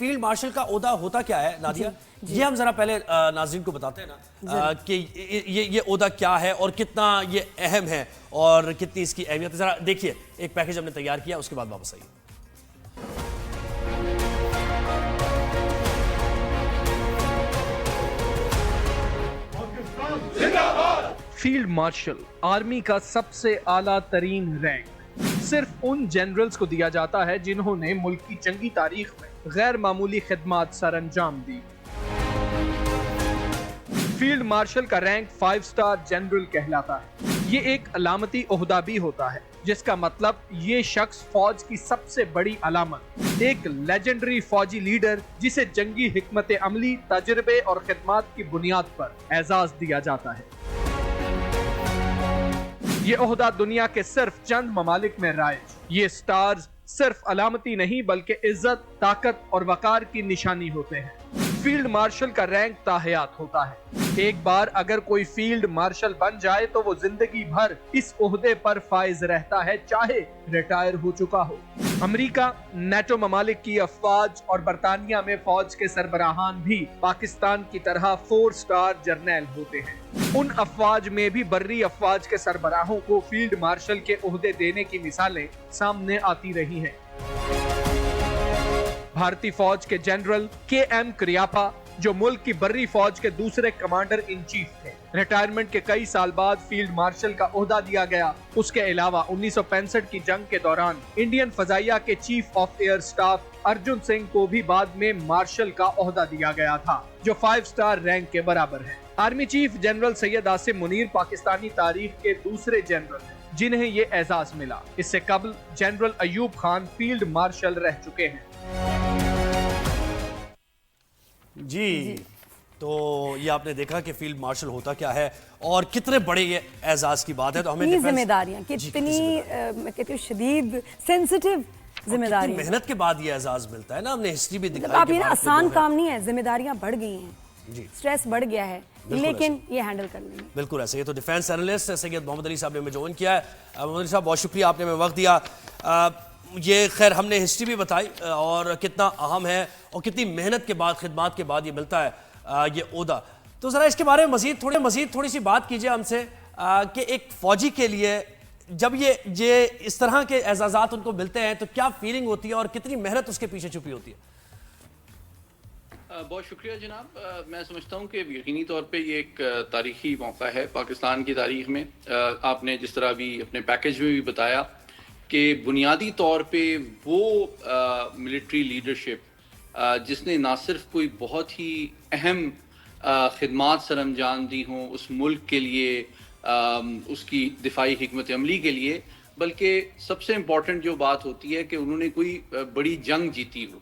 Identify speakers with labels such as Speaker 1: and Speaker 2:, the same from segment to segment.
Speaker 1: Field marshal کا عہدہ ہوتا کیا ہے نادیہ؟ یہ ہم ذرا پہلے ناظرین کو بتاتے ہیں نا کہ یہ عہدہ کیا ہے اور کتنا یہ اہم ہے اور کتنی اس کی اہمیت ہے. ذرا دیکھیے ایک پیکیج ہم نے تیار کیا، اس کے بعد واپس آئیے.
Speaker 2: فیلڈ مارشل آرمی کا سب سے اعلیٰ ترین رینک صرف ان جنرلز کو دیا جاتا ہے جنہوں نے ملک کی جنگی تاریخ میں غیر معمولی خدمات سر انجام دی. فیلڈ مارشل کا رینک 5 سٹار جنرل کہلاتا ہے. یہ ایک علامتی عہدہ بھی ہوتا ہے جس کا مطلب یہ شخص فوج کی سب سے بڑی علامت، ایک لیجنڈری فوجی لیڈر جسے جنگی حکمت عملی، تجربے اور خدمات کی بنیاد پر اعزاز دیا جاتا ہے. یہ عہدہ دنیا کے صرف چند ممالک میں رائج. یہ سٹارز صرف علامتی نہیں بلکہ عزت، طاقت اور وقار کی نشانی ہوتے ہیں. فیلڈ مارشل کا رینک تاحیات ہوتا ہے. ایک بار اگر کوئی فیلڈ مارشل بن جائے تو وہ زندگی بھر اس عہدے پر فائز رہتا ہے، چاہے ریٹائر ہو چکا ہو. امریکہ، نیٹو ممالک کی افواج اور برطانیہ میں فوج کے سربراہان بھی پاکستان کی طرح 4 سٹار جرنیل ہوتے ہیں. ان افواج میں بھی بری افواج کے سربراہوں کو فیلڈ مارشل کے عہدے دینے کی مثالیں سامنے آتی رہی ہیں. بھارتی فوج کے جنرل کے ایم کریاپا جو ملک کی بری فوج کے دوسرے کمانڈر ان چیف تھے، ریٹائرمنٹ کے کئی سال بعد فیلڈ مارشل کا عہدہ دیا گیا. اس کے علاوہ 1965 کی جنگ کے دوران انڈین فضائیہ کے chief of air staff Arjan Singh کو بھی بعد میں مارشل کا عہدہ دیا گیا تھا، جو 5 سٹار رینک کے برابر ہے. Army chief general Syed Asim Munir Pakistani تاریخ کے دوسرے جنرل ہیں جنہیں یہ اعزاز ملا. اس سے قبل general Ayub Khan field marshal رہ چکے ہیں.
Speaker 1: جی تو یہ آپ نے دیکھا کہ فیلڈ مارشل ہوتا کیا ہے اور کتنے بڑے یہ اعزاز کی بات ہے. تو ہمیں
Speaker 3: ذمہ داریاں کتنی میں کہتی ہوں شدید سینسٹیو ذمہ داریاں،
Speaker 1: محنت کے بعد یہ اعزاز ملتا ہے نا. ہم نے ہسٹری بھی دکھائی.
Speaker 3: آپ یہ آسان کام نہیں ہے، ذمہ داریاں بڑھ گئی ہیں، سٹریس بڑھ گیا ہے، لیکن یہ ہینڈل کر لیں گے.
Speaker 1: بالکل ایسے. یہ تو ڈیفینس اینالسٹ سید محمد علی صاحب نے ہمیں جوائن کیا ہے. محمد علی صاحب بہت شکریہ، آپ نے ہمیں وقت دیا. یہ خیر ہم نے ہسٹری بھی بتائی اور کتنا اہم ہے اور کتنی محنت کے بعد، خدمات کے بعد یہ ملتا ہے یہ عہدہ. تو ذرا اس کے بارے میں مزید تھوڑی سی بات کیجئے ہم سے کہ ایک فوجی کے لیے جب یہ اس طرح کے اعزازات ان کو ملتے ہیں تو کیا فیلنگ ہوتی ہے اور کتنی محنت اس کے پیچھے چھپی ہوتی ہے؟
Speaker 4: بہت شکریہ جناب. میں سمجھتا ہوں کہ یقینی طور پہ یہ ایک تاریخی موقع ہے پاکستان کی تاریخ میں. آپ نے جس طرح بھی اپنے پیکیج میں بھی بتایا کہ بنیادی طور پہ وہ ملٹری لیڈرشپ جس نے نہ صرف کوئی بہت ہی اہم خدمات سر انجام دی ہوں اس ملک کے لیے، اس کی دفاعی حکمت عملی کے لیے، بلکہ سب سے امپورٹنٹ جو بات ہوتی ہے کہ انہوں نے کوئی بڑی جنگ جیتی ہو.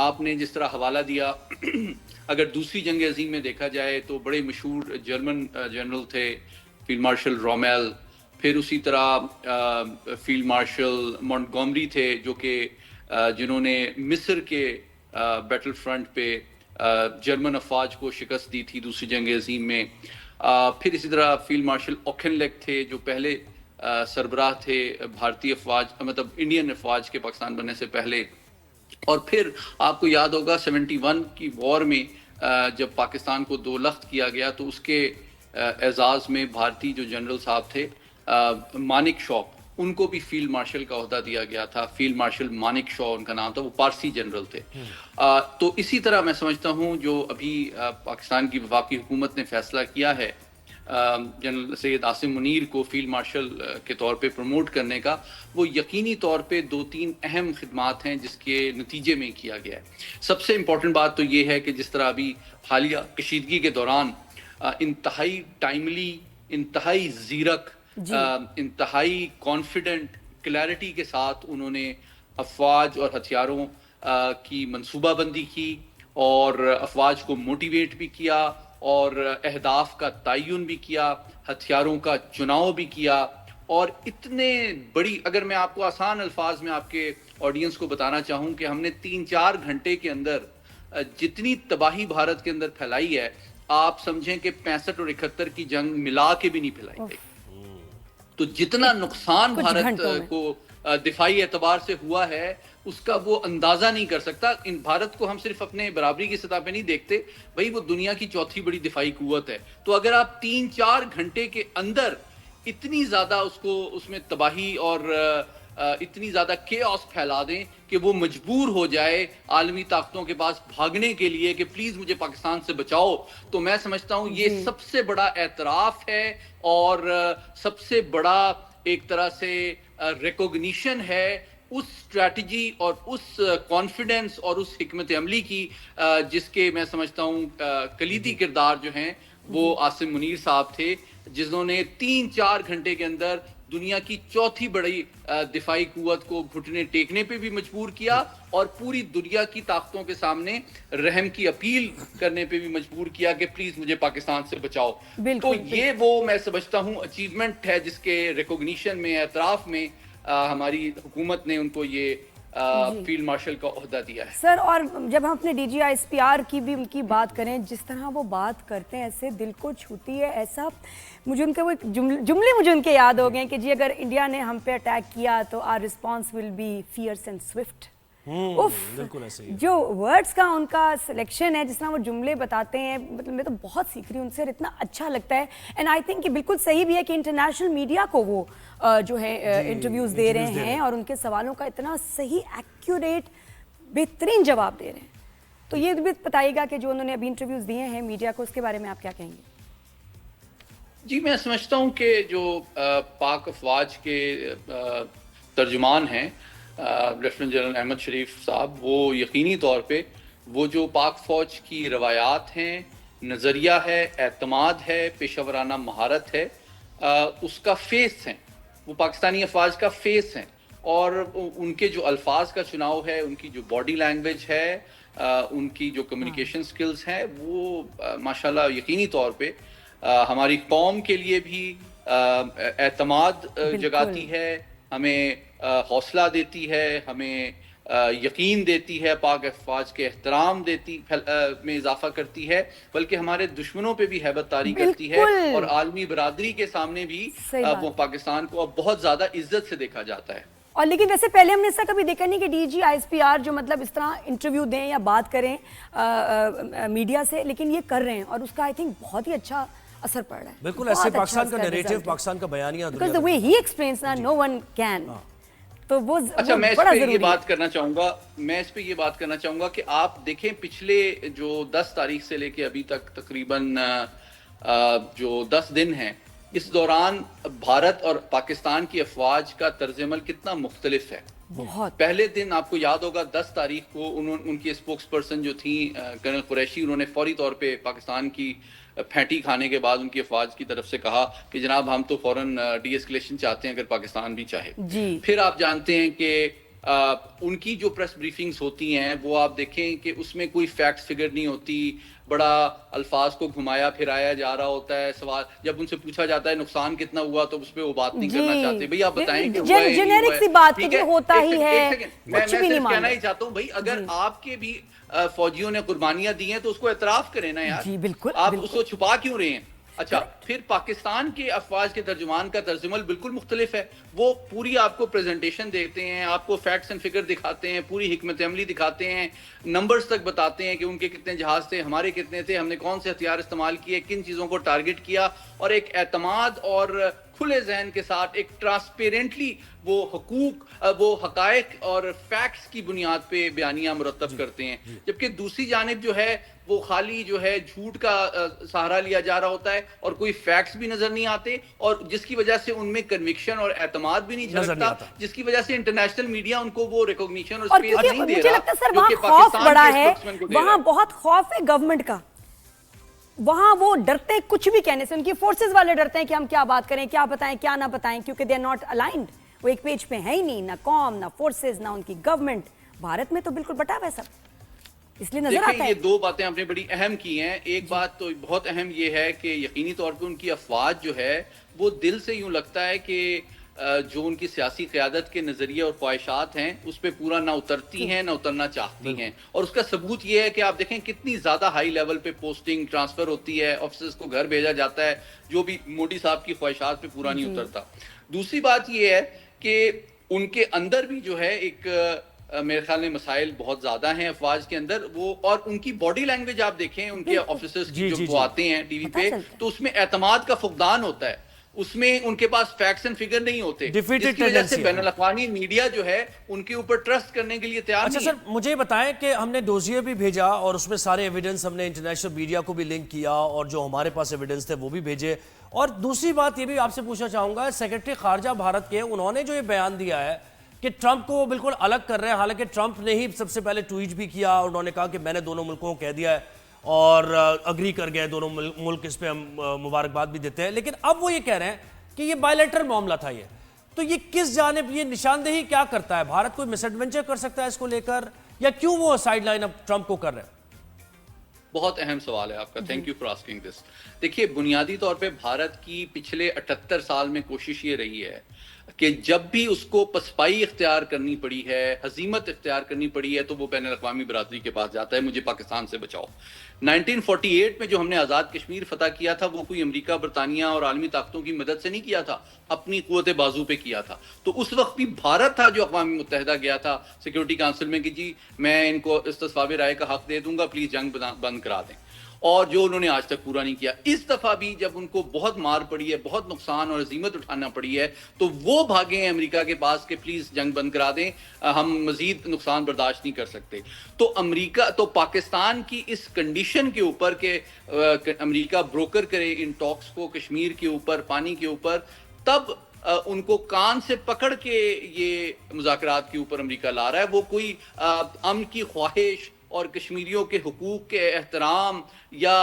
Speaker 4: آپ نے جس طرح حوالہ دیا اگر دوسری جنگ عظیم میں دیکھا جائے تو بڑے مشہور جرمن جنرل تھے فیلڈ مارشل رومیل، پھر اسی طرح فیلڈ مارشل مونٹگومری تھے جو کہ جنہوں نے مصر کے بیٹل فرنٹ پہ جرمن افواج کو شکست دی تھی دوسری جنگ عظیم میں. پھر اسی طرح فیلڈ مارشل اوکھنلیک تھے جو پہلے سربراہ تھے بھارتی افواج، مطلب انڈین افواج کے پاکستان بننے سے پہلے. اور پھر آپ کو یاد ہوگا 71 کی وار میں جب پاکستان کو 2 لخت کیا گیا تو اس کے اعزاز میں بھارتی جو جنرل صاحب تھے مانک شاہ، ان کو بھی فیلڈ مارشل کا عہدہ دیا گیا تھا. فیلڈ مارشل مانک شاہ ان کا نام تھا، وہ پارسی جنرل تھے. تو اسی طرح میں سمجھتا ہوں جو ابھی پاکستان کی وفاقی حکومت نے فیصلہ کیا ہے جنرل سید عاصم منیر کو فیلڈ مارشل کے طور پہ پروموٹ کرنے کا، وہ یقینی طور پہ 2-3 اہم خدمات ہیں جس کے نتیجے میں کیا گیا ہے. سب سے امپورٹنٹ بات تو یہ ہے کہ جس طرح ابھی حالیہ کشیدگی کے دوران انتہائی ٹائملی، انتہائی زیرک، انتہائی کانفیڈنٹ، کلیئرٹی کے ساتھ انہوں نے افواج اور ہتھیاروں کی منصوبہ بندی کی اور افواج کو موٹیویٹ بھی کیا اور اہداف کا تعین بھی کیا، ہتھیاروں کا چناؤ بھی کیا. اور اتنے بڑی، اگر میں آپ کو آسان الفاظ میں آپ کے آڈینس کو بتانا چاہوں کہ ہم نے 3-4 گھنٹے کے اندر جتنی تباہی بھارت کے اندر پھیلائی ہے، آپ سمجھیں کہ 65 اور 71 کی جنگ ملا کے بھی نہیں پھیلائی گئی. تو جتنا نقصان بھارت کو دفاعی اعتبار سے ہوا ہے اس کا وہ اندازہ نہیں کر سکتا. بھارت کو ہم صرف اپنے برابری کی سطح پہ نہیں دیکھتے بھائی، وہ دنیا کی چوتھی بڑی دفاعی قوت ہے. تو اگر آپ 3-4 گھنٹے کے اندر اتنی زیادہ اس میں تباہی اور اتنی زیادہ کیوس پھیلا دیں کہ وہ مجبور ہو جائے عالمی طاقتوں کے پاس بھاگنے کے لیے کہ پلیز مجھے پاکستان سے بچاؤ، تو میں سمجھتا ہوں یہ سب سے بڑا اعتراف ہے اور سب سے بڑا ایک طرح سے ریکوگنیشن ہے اس اسٹریٹجی اور اس کانفیڈنس اور اس حکمت عملی کی جس کے میں سمجھتا ہوں کلیدی کردار جو ہیں وہ عاصم منیر صاحب تھے، جنہوں نے 3-4 گھنٹے کے اندر دنیا کی چوتھی بڑی دفاعی قوت کو گھٹنے ٹیکنے پہ بھی مجبور کیا اور پوری دنیا کی طاقتوں کے سامنے رحم کی اپیل کرنے پہ بھی مجبور کیا کہ پلیز مجھے پاکستان سے بچاؤ. تو یہ وہ میں سمجھتا ہوں اچیومنٹ ہے جس کے ریکوگنیشن میں، اعتراف میں ہماری حکومت نے ان کو یہ فیلڈ مارشل کا عہدہ دیا ہے.
Speaker 3: سر، اور جب ہم اپنے DGISPR کی بھی ان کی بات کریں، جس طرح وہ بات کرتے ہیں ایسے دل کو چھوتی ہے. ایسا مجھے ان کے وہ جملے مجھے ان کے یاد ہو گئے کہ جی اگر انڈیا نے ہم پہ اٹیک کیا تو our response will be fierce and swift. جو ورڈز کا ان کا سلیکشن ہے، جس طرح وہ جملے بتاتے ہیں، مطلب میں تو بہت سیکھ رہی ہوں ان سے، اتنا اچھا لگتا ہے. اینڈ آئی تھنک کہ بالکل صحیح بھی ہے کہ انٹرنیشنل میڈیا کو وہ جو ہے انٹرویوز دے رہے ہیں اور ان کے سوالوں کا اتنا صحیح ایکوریٹ بہترین جواب دے رہے ہیں. تو یہ بھی بتائیے گا کہ جو انہوں نے ابھی انٹرویوز دیے ہیں میڈیا کو، اس کے بارے میں آپ کیا کہیں گے؟
Speaker 4: جی میں سمجھتا ہوں کہ جو پاک افواج کے ترجمان ہیں لیفٹیننٹ جنرل احمد شریف صاحب، وہ یقینی طور پہ وہ جو پاک فوج کی روایات ہیں، نظریہ ہے، اعتماد ہے، پیشہ ورانہ مہارت ہے، اس کا فیس ہیں. وہ پاکستانی افواج کا فیس ہیں اور ان کے جو الفاظ کا چناؤ ہے، ان کی جو باڈی لینگویج ہے، ان کی جو کمیونیکیشن سکلز ہیں، وہ ماشاءاللہ یقینی طور پہ ہماری قوم کے لیے بھی اعتماد جگاتی ہے، ہمیں حوصلہ دیتی ہے، ہمیں یقین دیتی ہے، پاک افواج کے احترام میں اضافہ کرتی ہے، بلکہ ہمارے دشمنوں پہ بھی ہیبت طاری کرتی ہے اور عالمی برادری کے سامنے بھی وہ پاکستان کو اب بہت زیادہ عزت سے دیکھا جاتا ہے.
Speaker 3: اور لیکن ویسے پہلے ہم نے ایسا کبھی دیکھا نہیں کہ DGISPR جو مطلب اس طرح انٹرویو دیں یا بات کریں میڈیا سے، لیکن یہ کر رہے ہیں اور اس کا آئی تھنک بہت ہی اچھا اثر پڑ رہا ہے.
Speaker 1: بالکل ایسے پاکستان کا نیریٹو، پاکستان کا بیانیہ،
Speaker 3: because the way he explains that no one can. تو وہ
Speaker 4: اچھا میں اس پہ یہ بات کرنا چاہوں گا کہ آپ دیکھیں پچھلے جو 10 تاریخ سے لے کے ابھی تک تقریباً جو 10 دن ہیں، اس دوران بھارت اور پاکستان کی افواج کا طرز عمل کتنا مختلف ہے.
Speaker 3: بہت.
Speaker 4: پہلے دن آپ کو یاد ہوگا 10 تاریخ کو ان کی اسپوکس پرسن جو تھیں کرنل قریشی، انہوں نے فوری طور پہ پاکستان کی پھینٹی کھانے کے بعد ان کی افواج کی طرف سے کہا کہ جناب ہم تو فوراً ڈی ایسکلیشن چاہتے ہیں اگر پاکستان بھی چاہے. پھر آپ جانتے ہیں کہ ان کی جو پریس بریفنگز ہوتی ہیں وہ آپ دیکھیں کہ اس میں کوئی فیکٹس فگر نہیں ہوتی، بڑا الفاظ کو گھمایا پھرایا جا رہا ہوتا ہے. سوال جب ان سے پوچھا جاتا ہے نقصان کتنا ہوا تو اس پہ وہ بات نہیں کرنا چاہتے. بھئی آپ بتائیں کہ
Speaker 3: جنیرک سی بات کہ جو ہوتا ہی ہے.
Speaker 4: میں صرف کہنا ہی چاہتا ہوں بھئی اگر آپ کے بھی فوجیوں نے قربانیاں دی ہیں تو اس کو اعتراف کریں نا یار. آپ اس کو چھپا کیوں رہے ہیں؟ اچھا پھر پاکستان کے افواج کے ترجمان کا طرز عمل بالکل مختلف ہے. وہ پوری آپ کو پریزنٹیشن دیتے ہیں، آپ کو فیکٹس اینڈ فگر دکھاتے ہیں، پوری حکمت عملی دکھاتے ہیں، نمبرز تک بتاتے ہیں کہ ان کے کتنے جہاز تھے، ہمارے کتنے تھے، ہم نے کون سے ہتھیار استعمال کیے، کن چیزوں کو ٹارگٹ کیا، اور ایک اعتماد اور کھلے ذہن کے ساتھ ایک ٹرانسپیرنٹلی وہ حقائق اور فیکٹس کی بنیاد پہ بیانیہ مرتب کرتے ہیں. جبکہ دوسری جانب جو ہے وہ خالی جو ہے جھوٹ کا سہارا لیا جا رہا ہوتا ہے اور کوئی فیکٹس بھی نظر نہیں آتے، اور جس کی وجہ سے ان میں کنوکشن اور اعتماد بھی نہیں جھلکتا، جس کی وجہ سے انٹرنیشنل میڈیا ان کو وہ ریکوگنیشن اور اسپیس نہیں دے رہا.
Speaker 3: مجھے لگتا ہے سر وہاں خوف بڑا ہے، وہاں بہت خوف ہے گورنمنٹ کا. وہاں وہ ڈرتے کچھ بھی کہنے سے، ان کی فورسز والے ڈرتے ہیں کہ ہم کیا بات کریں، کیا بتائیں، کیا نہ بتائیں، کیونکہ دے آر ناٹ الائنڈ. وہ ایک پیج پہ ہے ہی نہیں، نہ قوم، نہ فورسز، نہ ان کی گورنمنٹ. بھارت میں تو بالکل بٹا ہوا ہے سب، اس لیے نظر آتا ہے.
Speaker 4: یہ دو باتیں آپ نے بڑی اہم کی ہیں. ایک بات تو بہت اہم یہ ہے کہ یقینی طور پہ ان کی افواج جو ہے وہ دل سے یوں لگتا ہے کہ جو ان کی سیاسی قیادت کے نظریے اور خواہشات ہیں اس پہ پورا نہ اترتی ہیں نہ اترنا چاہتی ہیں. اور اس کا ثبوت یہ ہے کہ آپ دیکھیں کتنی زیادہ ہائی لیول پہ پوسٹنگ ٹرانسفر ہوتی ہے، آفیسرز کو گھر بھیجا جاتا ہے، جو بھی مودی صاحب کی خواہشات پہ پورا نہیں اترتا. دوسری بات یہ ہے کہ ان کے اندر بھی جو ہے ایک میرے خیال میں مسائل بہت زیادہ ہیں افواج کے اندر وہ، اور ان کی باڈی لینگویج آپ دیکھیں ان کے آفیسرز کی جو وہ آتے ہیں ٹی وی پہ تو اس میں اعتماد کا فقدان ہوتا ہے، اس میں ان کے پاس فیکٹس اینڈ فگر نہیں ہوتے، جس کی وجہ سے بین الاقوامی میڈیا جو ہے ان کے اوپر ٹرسٹ کرنے کے لیے تیار نہیں ہے۔
Speaker 1: اچھا سر مجھے بتائیں کہ ہم نے ڈوزیے بھی بھیجا اور اس میں سارے ایویڈنس ہم نے انٹرنیشنل میڈیا کو بھی لنک کیا اور جو ہمارے پاس ایویڈنس تھے وہ بھی بھیجے، اور دوسری بات یہ بھی آپ سے پوچھنا چاہوں گا سیکرٹری خارجہ بھارت کے انہوں نے جو یہ بیان دیا ہے کہ ٹرمپ کو وہ بالکل الگ کر رہے ہیں، حالانکہ ٹرمپ نے ہی سب سے پہلے ٹویٹ بھی کیا اور انہوں نے کہا کہ میں نے دونوں ملکوں کو کہہ دیا ہے اور اگری کر گئے دونوں ملک، اس پہ ہم مبارکباد بھی دیتے ہیں، لیکن اب وہ یہ کہہ رہے ہیں کہ یہ بائیلیٹرل معاملہ تھا یہ، تو یہ کس جانب یہ نشاندہی کیا کرتا ہے؟ بھارت کوئی مس ایڈونچر کر سکتا ہے اس کو لے کر، یا کیوں وہ سائیڈ لائن اب ٹرمپ کو کر رہے ہیں؟
Speaker 4: بہت اہم سوال ہے آپ کا، thank you for asking this. دیکھیے بنیادی طور پہ بھارت کی پچھلے 78 سال میں کوشش یہ رہی ہے کہ جب بھی اس کو پسپائی اختیار کرنی پڑی ہے، ہزیمت اختیار کرنی پڑی ہے، تو وہ بین الاقوامی برادری کے پاس جاتا ہے مجھے پاکستان سے بچاؤ۔ 1948 میں جو ہم نے آزاد کشمیر فتح کیا تھا وہ کوئی امریکہ برطانیہ اور عالمی طاقتوں کی مدد سے نہیں کیا تھا، اپنی قوت بازو پہ کیا تھا، تو اس وقت بھی بھارت تھا جو اقوام متحدہ گیا تھا سیکورٹی کونسل میں کہ جی میں ان کو استصواب رائے کا حق دے دوں گا، پلیز جنگ بند کرا دیں، اور جو انہوں نے آج تک پورا نہیں کیا۔ اس دفعہ بھی جب ان کو بہت مار پڑی ہے، بہت نقصان اور عظیمت اٹھانا پڑی ہے، تو وہ بھاگے ہیں امریکہ کے پاس کہ پلیز جنگ بند کرا دیں، ہم مزید نقصان برداشت نہیں کر سکتے۔ تو امریکہ تو پاکستان کی اس کنڈیشن کے اوپر کہ امریکہ بروکر کرے ان ٹاکس کو کشمیر کے اوپر، پانی کے اوپر، تب ان کو کان سے پکڑ کے یہ مذاکرات کے اوپر امریکہ لا رہا ہے۔ وہ کوئی امن کی خواہش اور کشمیریوں کے حقوق کے احترام یا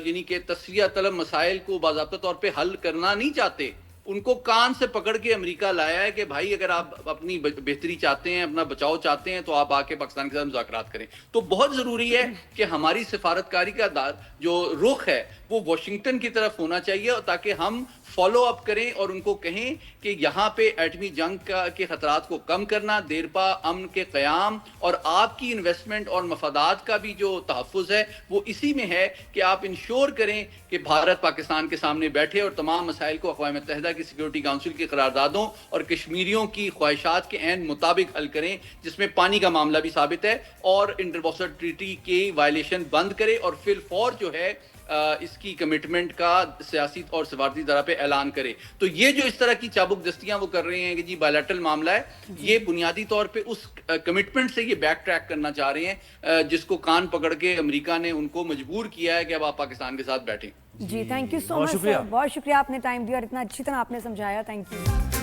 Speaker 4: یعنی کہ تسویہ طلب مسائل کو باضابطہ طور پہ حل کرنا نہیں چاہتے، ان کو کان سے پکڑ کے امریکہ لایا ہے کہ بھائی اگر آپ اپنی بہتری چاہتے ہیں، اپنا بچاؤ چاہتے ہیں، تو آپ آ کے پاکستان کے ساتھ مذاکرات کریں۔ تو بہت ضروری ہے کہ ہماری سفارتکاری کا جو رخ ہے وہ واشنگٹن کی طرف ہونا چاہیے، تاکہ ہم فالو اپ کریں اور ان کو کہیں کہ یہاں پہ ایٹمی جنگ کے خطرات کو کم کرنا، دیرپا امن کے قیام اور آپ کی انویسٹمنٹ اور مفادات کا بھی جو تحفظ ہے وہ اسی میں ہے کہ آپ انشور کریں کہ بھارت پاکستان کے سامنے بیٹھے اور تمام مسائل کو اقوام متحدہ کی سیکورٹی کونسل کی قراردادوں اور کشمیریوں کی خواہشات کے عین مطابق حل کریں، جس میں پانی کا معاملہ بھی ثابت ہے، اور انٹر باسٹر ٹریٹی کی وائلیشن بند کرے اور فی الفور جو ہے اس کی کمٹمنٹ کا سیاسی اور سفارتی طرح پہ اعلان کرے۔ تو یہ جو اس طرح کی چابک دستیاں وہ کر رہے ہیں کہ جی بائیلیٹرل معاملہ ہے، یہ بنیادی طور پہ اس کمٹمنٹ سے یہ بیک ٹریک کرنا چاہ رہے ہیں جس کو کان پکڑ کے امریکہ نے ان کو مجبور کیا ہے کہ اب آپ پاکستان کے ساتھ بیٹھیں۔
Speaker 3: جی تھینک یو سو مچ، بہت شکریہ آپ نے ٹائم دیا اور اتنا اچھی طرح آپ نے سمجھایا، تھینک یو۔